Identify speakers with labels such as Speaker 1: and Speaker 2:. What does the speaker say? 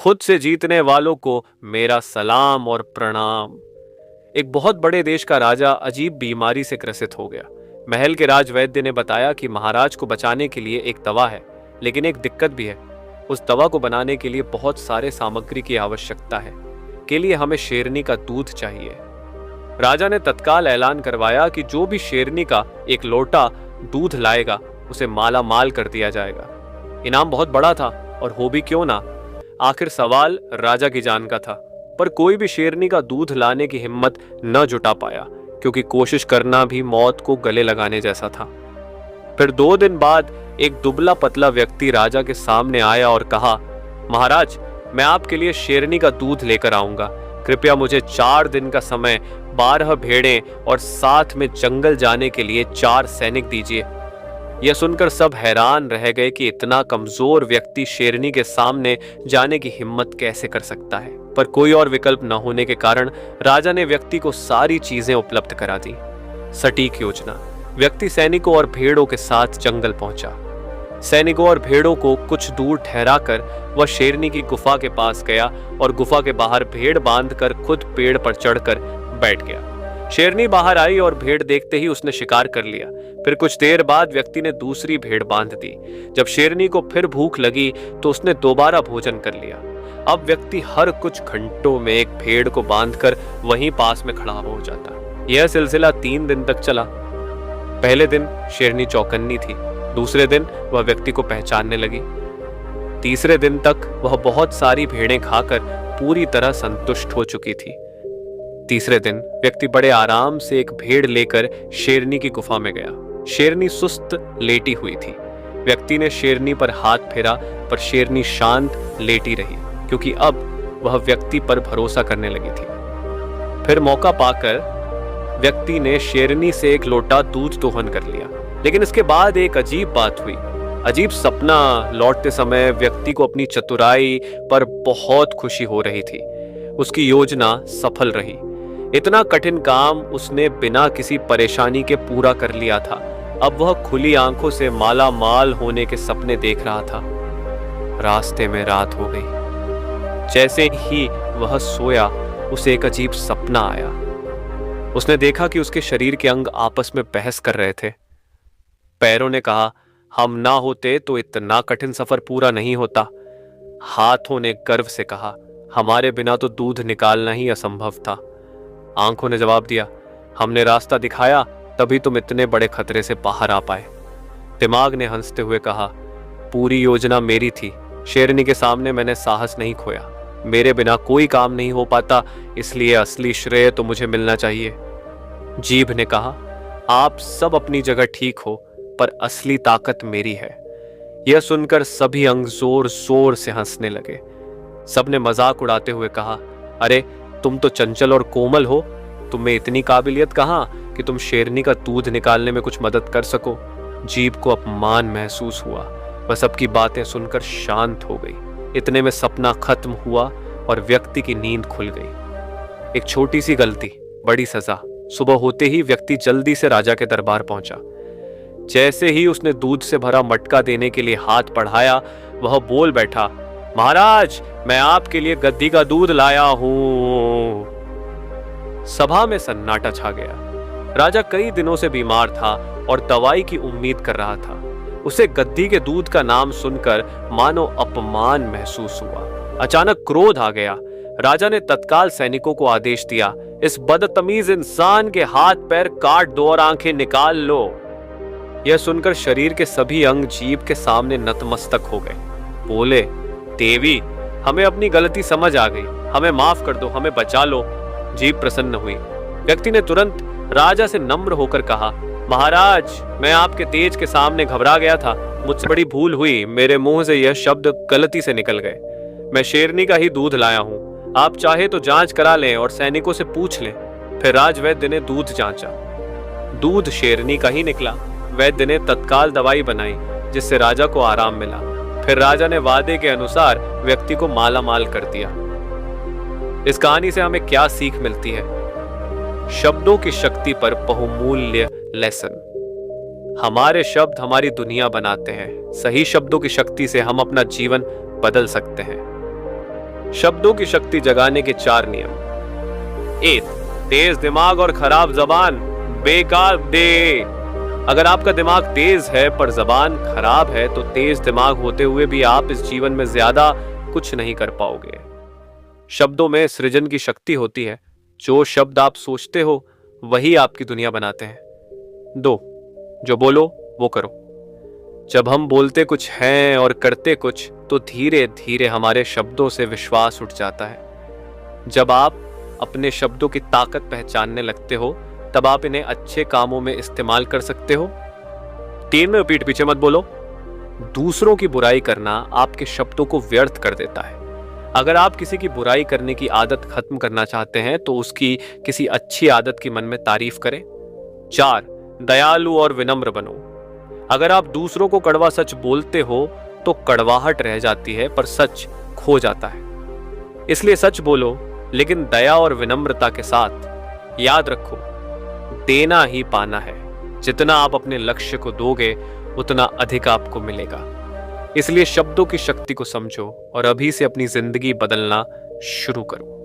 Speaker 1: खुद से जीतने वालों को मेरा सलाम और प्रणाम। एक बहुत बड़े देश का राजा अजीब बीमारी से ग्रसित हो गया। महल के राजवैद्य ने बताया कि महाराज को बचाने के लिए एक दवा है, लेकिन एक दिक्कत भी है। उस दवा को बनाने के लिए बहुत सारे सामग्री की आवश्यकता है। के लिए हमें शेरनी का दूध चाहिए। राजा ने तत्काल ऐलान करवाया कि जो भी शेरनी का एक लोटा दूध लाएगा उसे माला माल कर दिया जाएगा। इनाम बहुत बड़ा था और हो भी क्यों ना। आखिर सवाल राजा की जान का था, पर कोई भी शेरनी का दूध लाने की हिम्मत न जुटा पाया, क्योंकि कोशिश करना भी मौत को गले लगाने जैसा था। फिर 2 दिन बाद एक दुबला पतला व्यक्ति राजा के सामने आया और कहा, महाराज, मैं आपके लिए शेरनी का दूध लेकर आऊंगा। कृपया मुझे 4 दिन का समय, 12 भेड़ें और साथ में जंगल जाने के लिए 4 सैनिक दीजिए। यह सुनकर सब हैरान रह गए कि इतना कमजोर व्यक्ति शेरनी के सामने जाने की हिम्मत कैसे कर सकता है। पर कोई और विकल्प न होने के कारण राजा ने व्यक्ति को सारी चीजें उपलब्ध करा दी। सटीक योजना। व्यक्ति सैनिकों और भेड़ों के साथ जंगल पहुंचा। सैनिकों और भेड़ों को कुछ दूर ठहराकर वह शेरनी की गुफा के पास गया और गुफा के बाहर भेड़ बांधकर खुद पेड़ पर चढ़कर बैठ गया। शेरनी बाहर आई और भेड़ देखते ही उसने शिकार कर लिया। फिर कुछ देर बाद व्यक्ति ने दूसरी भेड़ बांध दी। जब शेरनी को फिर भूख लगी तो उसने दोबारा भोजन कर लिया। अब व्यक्ति हर कुछ घंटों में एक भेड़ को बांधकर वहीं पास में खड़ा हो जाता। यह सिलसिला 3 दिन तक चला। पहले दिन शेरनी चौकन्नी थी। दूसरे दिन वह व्यक्ति को पहचानने लगी। तीसरे दिन तक वह बहुत सारी भेड़ें खाकर पूरी तरह संतुष्ट हो चुकी थी। तीसरे दिन व्यक्ति बड़े आराम से एक भेड़ लेकर शेरनी की गुफा में गया। शेरनी सुस्त लेटी हुई थी। व्यक्ति ने शेरनी पर हाथ फेरा, पर शेरनी शांत लेटी रही, क्योंकि अब वह व्यक्ति पर भरोसा करने लगी थी। फिर मौका पाकर व्यक्ति ने शेरनी से एक लोटा दूध दोहन कर लिया। लेकिन इसके बाद एक अजीब बात हुई। अजीब सपना। लौटते समय व्यक्ति को अपनी चतुराई पर बहुत खुशी हो रही थी। उसकी योजना सफल रही। इतना कठिन काम उसने बिना किसी परेशानी के पूरा कर लिया था। अब वह खुली आंखों से माला माल होने के सपने देख रहा था। रास्ते में रात हो गई। जैसे ही वह सोया, उसे एक अजीब सपना आया। उसने देखा कि उसके शरीर के अंग आपस में बहस कर रहे थे। पैरों ने कहा, हम ना होते तो इतना कठिन सफर पूरा नहीं होता। हाथों ने गर्व से कहा, हमारे बिना तो दूध निकालना ही असंभव था। आंखों ने जवाब दिया, हमने रास्ता दिखाया तभी तुम इतने बड़े खतरे से बाहर आ पाए। दिमाग ने हंसते हुए कहा, पूरी योजना मेरी थी। शेरनी के सामने मैंने साहस नहीं खोया। मेरे बिना कोई काम नहीं हो पाता, इसलिए असली श्रेय तो मुझे मिलना चाहिए। जीभ ने कहा, आप सब अपनी जगह ठीक हो, पर असली ताकत मेरी है। यह सुनकर सभी अंग जोर जोर से हंसने लगे। सबने मजाक उड़ाते हुए कहा, अरे तुम तो चंचल और कोमल हो, तुम में इतनी काबिलियत कहाँ कि तुम शेरनी का दूध निकालने में कुछ मदद कर सको। जीभ को अपमान महसूस हुआ। वह सबकी बातें सुनकर शांत हो गई। इतने में सपना खत्म हुआ और व्यक्ति की नींद खुल गई। एक छोटी सी गलती, बड़ी सजा। सुबह होते ही व्यक्ति जल्दी से राजा के दरबार पहुंचा। जैसे ही उसने दूध से भरा मटका देने के लिए हाथ बढ़ाया, वह बोल बैठा, महाराज, मैं आपके लिए गद्दी का दूध लाया हूं। सभा में सन्नाटा छा गया। राजा कई दिनों से बीमार था और दवाई की उम्मीद कर रहा था। उसे गद्दी के दूध का नाम सुनकर मानो अपमान महसूस हुआ। अचानक क्रोध आ गया। राजा ने तत्काल सैनिकों को आदेश दिया, इस बदतमीज इंसान के हाथ पैर काट दो और आंखें निकाल लो। यह सुनकर शरीर के सभी अंग जीभ के सामने नतमस्तक हो गए। बोले, देवी, हमें अपनी गलती समझ आ गई, हमें माफ कर दो, हमें बचा लो। जीभ प्रसन्न हुई। व्यक्ति ने तुरंत राजा से नम्र होकर कहा, महाराज, मैं आपके तेज के सामने घबरा गया था। मुझसे बड़ी भूल हुई। मेरे मुंह से यह शब्द गलती से निकल गए। मैं शेरनी का ही दूध लाया हूं। आप चाहे तो जांच करा लें और सैनिकों से पूछ लें। फिर राजवैद्य ने दूध जांचा। दूध शेरनी का ही निकला। वैद्य ने तत्काल दवाई बनाई, जिससे राजा को आराम मिला। फिर राजा ने वादे के अनुसार व्यक्ति को माला माल कर दिया। इस कहानी से हमें क्या सीख मिलती है? शब्दों की शक्ति पर बहुमूल्य लेसन। हमारे शब्द हमारी दुनिया बनाते हैं। सही शब्दों की शक्ति से हम अपना जीवन बदल सकते हैं। शब्दों की शक्ति जगाने के 4 नियम। 1. तेज दिमाग और खराब जबान बेकार दे। अगर आपका दिमाग तेज है पर जबान खराब है तो तेज दिमाग होते हुए भी आप इस जीवन में ज्यादा कुछ नहीं कर पाओगे। शब्दों में सृजन की शक्ति होती है। जो शब्द आप सोचते हो वही आपकी दुनिया बनाते हैं। 2. जो बोलो वो करो। जब हम बोलते कुछ हैं और करते कुछ तो धीरे धीरे हमारे शब्दों से विश्वास उठ जाता है। जब आप अपने शब्दों की ताकत पहचानने लगते हो तब आप इन्हें अच्छे कामों में इस्तेमाल कर सकते हो। 3 में पीठ पीछे मत बोलो। दूसरों की बुराई करना आपके शब्दों को व्यर्थ कर देता है। अगर आप किसी की बुराई करने की आदत खत्म करना चाहते हैं तो उसकी किसी अच्छी आदत की मन में तारीफ करें। 4. दयालु और विनम्र बनो। अगर आप दूसरों को कड़वा सच बोलते हो तो कड़वाहट रह जाती है पर सच खो जाता है। इसलिए सच बोलो लेकिन दया और विनम्रता के साथ। याद रखो, देना ही पाना है। जितना आप अपने लक्ष्य को दोगे उतना अधिक आपको मिलेगा। इसलिए शब्दों की शक्ति को समझो और अभी से अपनी जिंदगी बदलना शुरू करो।